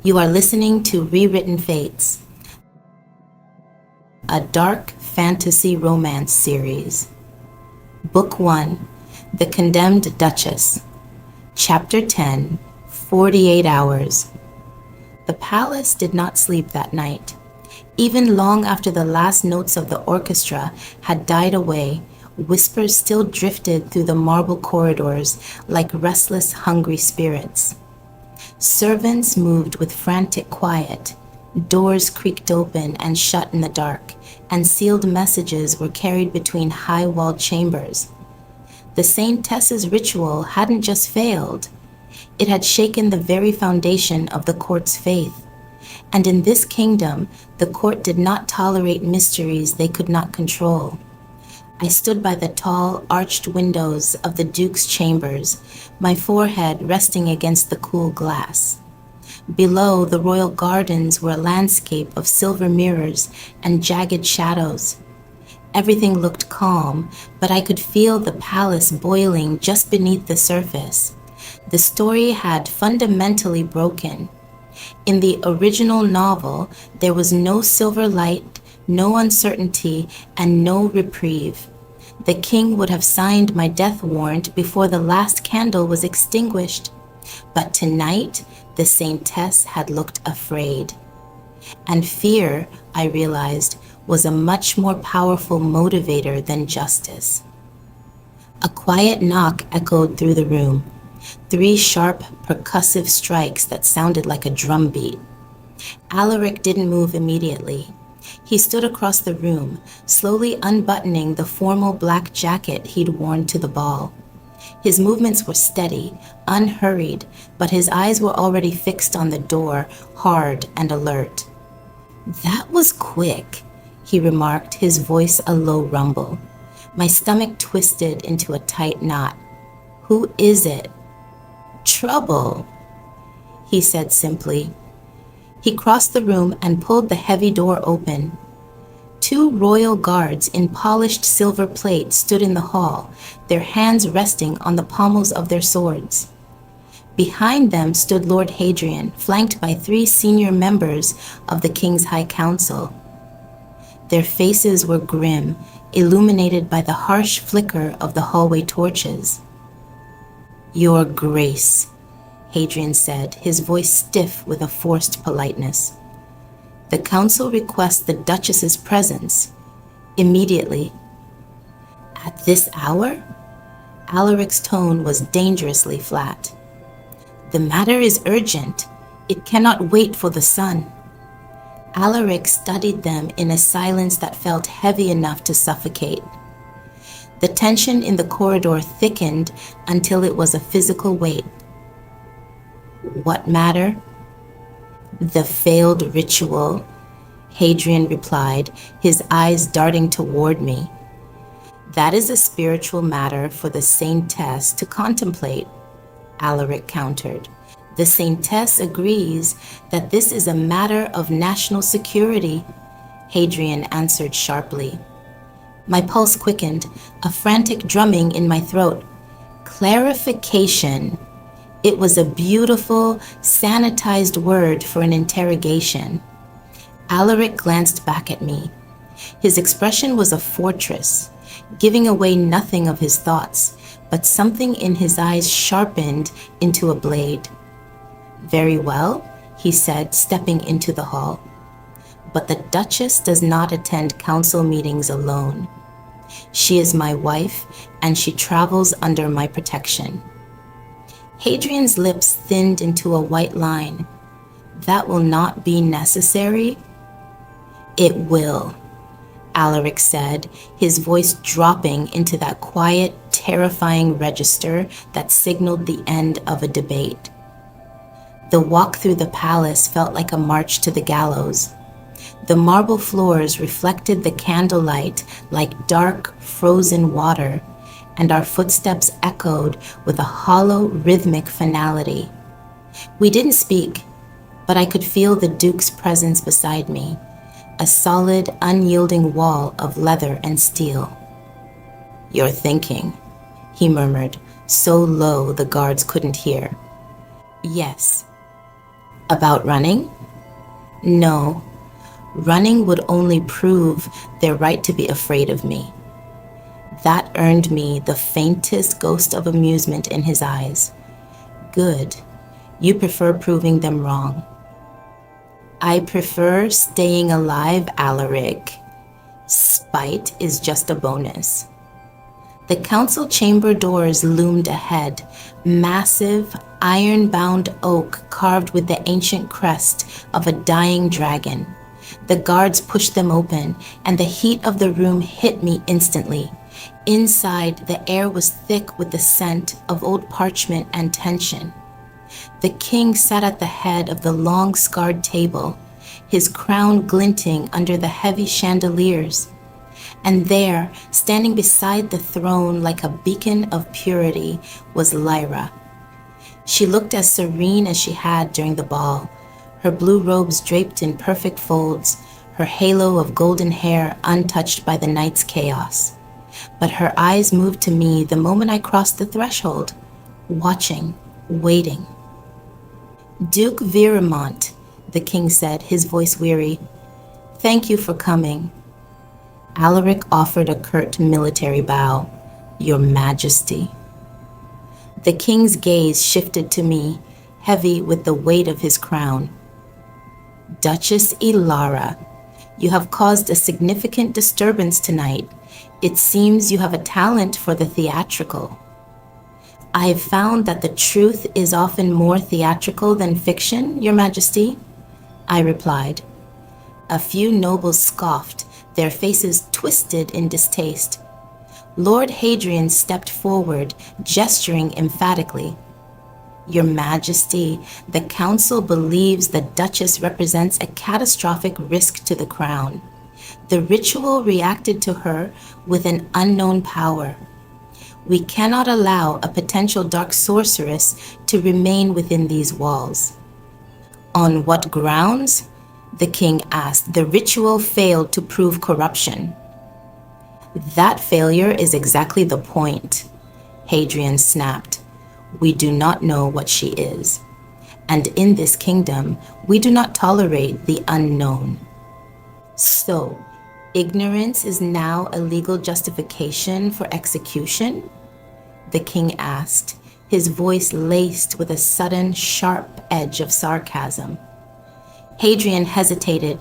You are listening to Rewritten Fates, a dark fantasy romance series. Book 1, The Condemned Duchess. Chapter 10, 48 Hours. The palace did not sleep that night. Even long after the last notes of the orchestra had died away, whispers still drifted through the marble corridors like restless, hungry spirits. Servants moved with frantic quiet. Doors creaked open and shut in the dark, and sealed messages were carried between high-walled chambers. The Saintess's ritual hadn't just failed. It had shaken the very foundation of the court's faith. And in this kingdom, the court did not tolerate mysteries they could not control. I stood by the tall, arched windows of the Duke's chambers, my forehead resting against the cool glass. Below, the royal gardens were a landscape of silver mirrors and jagged shadows. Everything looked calm, but I could feel the palace boiling just beneath the surface. The story had fundamentally broken. In the original novel, there was no silver light, no uncertainty, and no reprieve. The king would have signed my death warrant before the last candle was extinguished. But tonight, the Saintess had looked afraid. And fear, I realized, was a much more powerful motivator than justice. A quiet knock echoed through the room. 3 sharp, percussive strikes that sounded like a drum beat. Alaric didn't move immediately. He stood across the room, slowly unbuttoning the formal black jacket he'd worn to the ball. His movements were steady, unhurried, but his eyes were already fixed on the door, hard and alert. "That was quick," he remarked, his voice a low rumble. My stomach twisted into a tight knot. "Who is it?" "Trouble," he said simply. He crossed the room and pulled the heavy door open. 2 royal guards in polished silver plate stood in the hall, their hands resting on the pommels of their swords. Behind them stood Lord Hadrian, flanked by 3 senior members of the King's High Council. Their faces were grim, illuminated by the harsh flicker of the hallway torches. "Your Grace," Hadrian said, his voice stiff with a forced politeness. "The council requests the Duchess's presence. Immediately." "At this hour?" Alaric's tone was dangerously flat. "The matter is urgent. It cannot wait for the sun." Alaric studied them in a silence that felt heavy enough to suffocate. The tension in the corridor thickened until it was a physical weight. "What matter?" "The failed ritual," Hadrian replied, his eyes darting toward me. "That is a spiritual matter for the Saintess to contemplate," Alaric countered. "The Saintess agrees that this is a matter of national security," Hadrian answered sharply. My pulse quickened, a frantic drumming in my throat. Clarification. It was a beautiful, sanitized word for an interrogation. Alaric glanced back at me. His expression was a fortress, giving away nothing of his thoughts, but something in his eyes sharpened into a blade. "Very well," he said, stepping into the hall. "But the Duchess does not attend council meetings alone. She is my wife, and she travels under my protection." Hadrian's lips thinned into a white line. "That will not be necessary?" "It will," Alaric said, his voice dropping into that quiet, terrifying register that signaled the end of a debate. The walk through the palace felt like a march to the gallows. The marble floors reflected the candlelight like dark, frozen water, and our footsteps echoed with a hollow, rhythmic finality. We didn't speak, but I could feel the Duke's presence beside me, a solid, unyielding wall of leather and steel. "You're thinking," he murmured, so low the guards couldn't hear. "Yes." About running? No, running would only prove their right to be afraid of me. That earned me the faintest ghost of amusement in his eyes. Good. You prefer proving them wrong. I prefer staying alive, Alaric. Spite is just a bonus. The council chamber doors loomed ahead, massive, iron-bound oak carved with the ancient crest of a dying dragon. The guards pushed them open, and the heat of the room hit me instantly. Inside, the air was thick with the scent of old parchment and tension. The king sat at the head of the long, scarred table, his crown glinting under the heavy chandeliers. And there, standing beside the throne like a beacon of purity, was Lyra. She looked as serene as she had during the ball, her blue robes draped in perfect folds, her halo of golden hair untouched by the night's chaos. But her eyes moved to me the moment I crossed the threshold, watching, waiting. Duke Viramont, the king said, his voice weary. Thank you for coming. Alaric offered a curt military bow. Your Majesty. The king's gaze shifted to me, heavy with the weight of his crown. Duchess Ilara, you have caused a significant disturbance tonight. It seems you have a talent for the theatrical. I have found that the truth is often more theatrical than fiction, Your Majesty, I replied. A few nobles scoffed, their faces twisted in distaste. Lord Hadrian stepped forward, gesturing emphatically. Your Majesty, the council believes the Duchess represents a catastrophic risk to the crown. The ritual reacted to her with an unknown power. We cannot allow a potential dark sorceress to remain within these walls. On what grounds? The king asked. The ritual failed to prove corruption. That failure is exactly the point, Hadrian snapped. We do not know what she is. And in this kingdom, we do not tolerate the unknown. So, ignorance is now a legal justification for execution? The king asked, his voice laced with a sudden, sharp edge of sarcasm. Hadrian hesitated.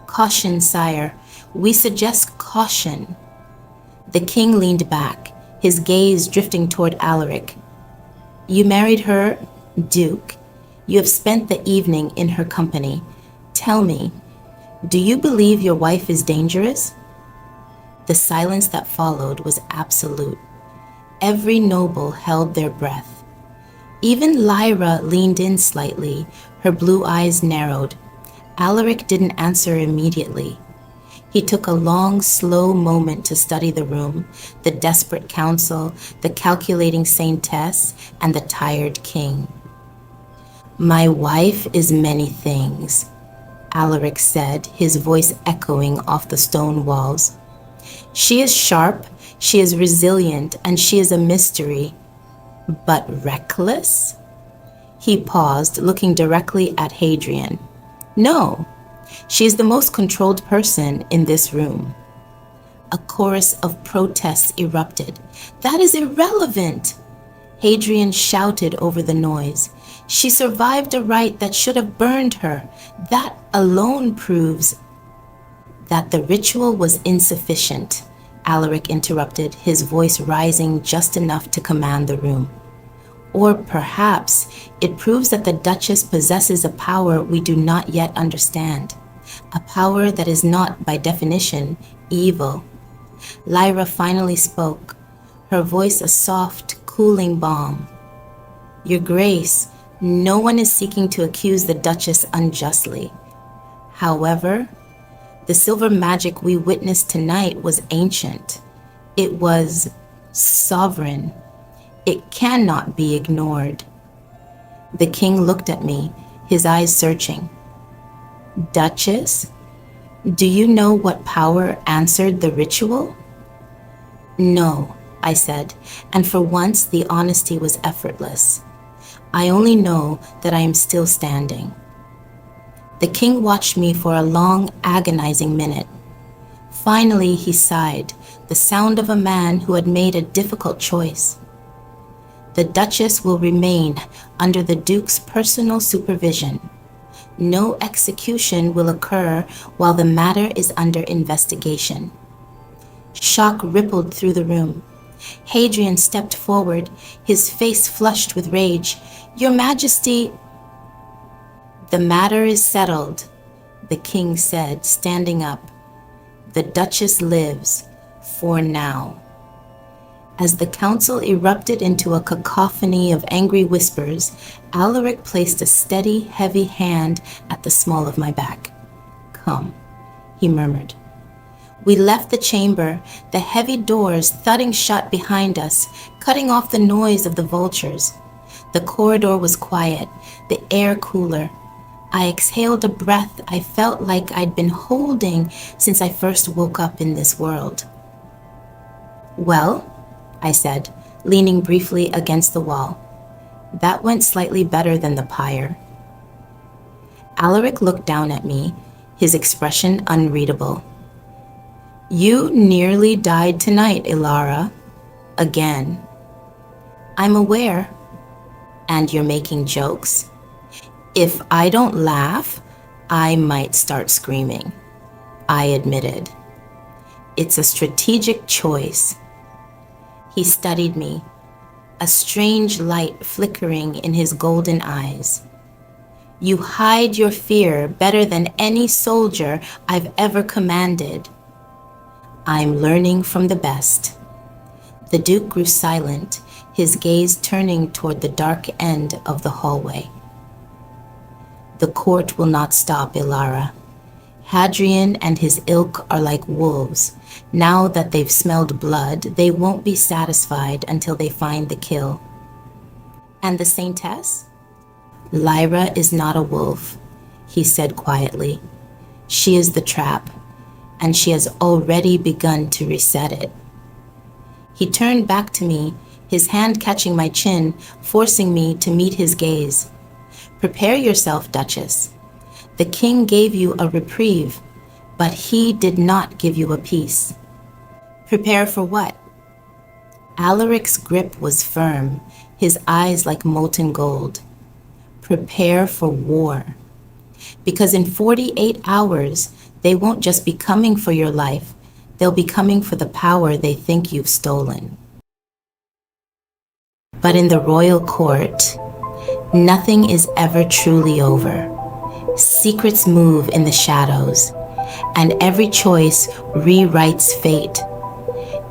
Caution, sire. We suggest caution. The king leaned back, his gaze drifting toward Alaric. You married her, Duke. You have spent the evening in her company. Tell me, do you believe your wife is dangerous? The silence that followed was absolute. Every noble held their breath. Even Lyra leaned in slightly, her blue eyes narrowed. Alaric didn't answer immediately. He took a long, slow moment to study the room, the desperate council, the calculating saintess, and the tired king. My wife is many things, Alaric said, his voice echoing off the stone walls. She is sharp, she is resilient, and she is a mystery. But reckless? He paused, looking directly at Hadrian. No, she is the most controlled person in this room. A chorus of protests erupted. That is irrelevant! Hadrian shouted over the noise. She survived a rite that should have burned her. That alone proves that the ritual was insufficient, Alaric interrupted, his voice rising just enough to command the room. Or perhaps it proves that the Duchess possesses a power we do not yet understand, a power that is not, by definition, evil. Lyra finally spoke, her voice a soft, cooling balm. Your Grace, no one is seeking to accuse the Duchess unjustly. However, the silver magic we witnessed tonight was ancient. It was sovereign. It cannot be ignored. The king looked at me, his eyes searching. Duchess, do you know what power answered the ritual? No, I said, and for once the honesty was effortless. I only know that I am still standing. The king watched me for a long, agonizing minute. Finally, he sighed, the sound of a man who had made a difficult choice. The Duchess will remain under the Duke's personal supervision. No execution will occur while the matter is under investigation. Shock rippled through the room. Hadrian stepped forward, his face flushed with rage. "Your Majesty—" "The matter is settled," the king said, standing up. "The Duchess lives, for now." As the council erupted into a cacophony of angry whispers, Alaric placed a steady, heavy hand at the small of my back. "Come," he murmured. We left the chamber, the heavy doors thudding shut behind us, cutting off the noise of the vultures. The corridor was quiet, the air cooler. I exhaled a breath I felt like I'd been holding since I first woke up in this world. "Well," I said, leaning briefly against the wall. "That went slightly better than the pyre." Alaric looked down at me, his expression unreadable. "You nearly died tonight, Ilara. Again." "I'm aware." "And you're making jokes?" "If I don't laugh, I might start screaming," I admitted. "It's a strategic choice." He studied me, a strange light flickering in his golden eyes. "You hide your fear better than any soldier I've ever commanded." "I'm learning from the best." The Duke grew silent, his gaze turning toward the dark end of the hallway. "The court will not stop, Ilara. Hadrian and his ilk are like wolves. Now that they've smelled blood, they won't be satisfied until they find the kill." "And the Saintess?" "Lyra is not a wolf," he said quietly. "She is the trap, and she has already begun to reset it." He turned back to me, his hand catching my chin, forcing me to meet his gaze. "Prepare yourself, Duchess. The king gave you a reprieve, but he did not give you a peace." "Prepare for what?" Alaric's grip was firm, his eyes like molten gold. "Prepare for war. Because in 48 hours, they won't just be coming for your life, they'll be coming for the power they think you've stolen." But in the royal court, nothing is ever truly over. Secrets move in the shadows, and every choice rewrites fate.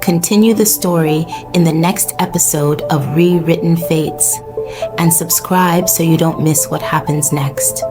Continue the story in the next episode of Rewritten Fates, and subscribe so you don't miss what happens next.